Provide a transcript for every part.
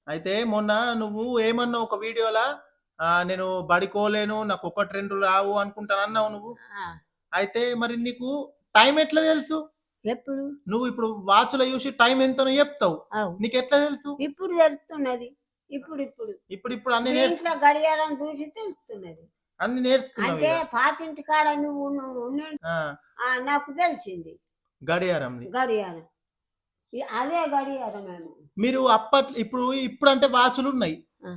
అయితే మొన్న నువ్వు ఏమన్నావు ఒక వీడియోలా నేను బడికోలేను, నాకు 1, 2 రావు అనుకుంటానన్నావు నువ్వు. ఆ! అయితే మరి నీకు టైం ఎట్లా తెలుసు? ఎప్పుడు? నువ్వు ఇప్పుడు వాచ్‌లో చూసి టైం ఎంతనో చెప్తావు. అవు. నీకెట్లా తెలుసు? ఇప్పుడు తెలుస్తున్నది. ఇప్పుడిప్పుడు. ఇప్పుడిప్పుడు అన్ని ఇప్పుడు ఇంట్లో గడియారం చూసి తెలుస్తున్నది. అన్ని అంటే నేర్చుకున్నావిగ. పాతింటి కాడ నువ్వు ఉండి ఆ! నాకు తెలిసింది గడియారంది. గడియారం. అదే గడియారమేమో. మీరు ఇప్పుడంటే వాచులున్నాయి. ఆ!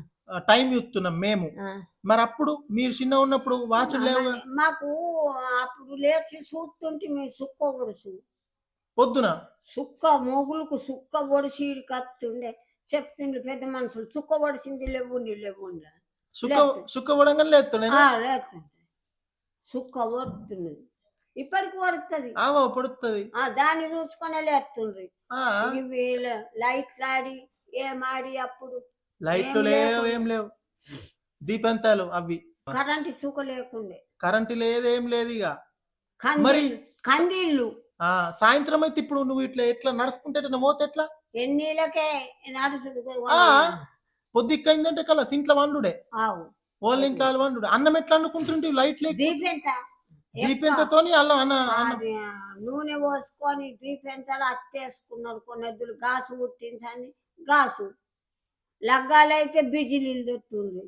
టైం చూస్తున్నాం మేము. ఆ! మరప్పుడు మీరు చిన్నగున్నప్పుడు వాచులు లేవుగా? మాకు అప్పుడు లేచి చూస్తుంటిమి సుక్క ఒడుసు. పొద్దున. సుక్క మొగులుకు సుక్క ఒడిసి ఈడికత్తుండే. చెప్తుండ్రు పెద్ద మనుషులు. సుక్క ఒడిసింది లెవ్వుండి లెవ్వుండి అని. సుక్క లేత్తుండే. సుక్క పడంగానే లేత్తుండేనా? లేత్తుండే. సుక్క ఒడుతున్నది. ఇప్పటికి ఒడుతది. పొడుస్తది. దాన్ని చూసుకొనే లేత్తుండ్రి. ఆ! ఇవి లైట్లాడి ఏమాడి అప్పుడు లైట్లు ఏం లేవు, ఏం లేకుండే. లేవు. దీపంతాలు అవి. కరెంటు సుఖ లేకుండే. కరెంట్ లేదు, ఏం లేదిగ. మరి కందీళ్ళు కందీళ్ళు సాయంత్రం అయితే ఇప్పుడు నువ్వు ఎట్లా నడుచుకుంటే ఎటన్నా పోతే ఎట్లా? ఎన్నీళ్ళకే నడుచుడు. ఆ! పొద్దిక్కయిందంటే కలాస్ ఇంట్ల వండుడే. ఆవు. ఓళ్ళింట్ల ఆళ్ళు వండుడే. అన్నం ఎట్లా వండుకుంటుంటివి లైట్ లేకపోతే? దీపెంత దీపెంతతోని అల్లం అది నూనె పోసుకొని దీపెంతలో అత్తేసుకున్నారు కొన్నెద్దులు గాసు పుట్టించని గాసు లగ్గాలైతే బిజిలీలు తెత్తుండ్రి.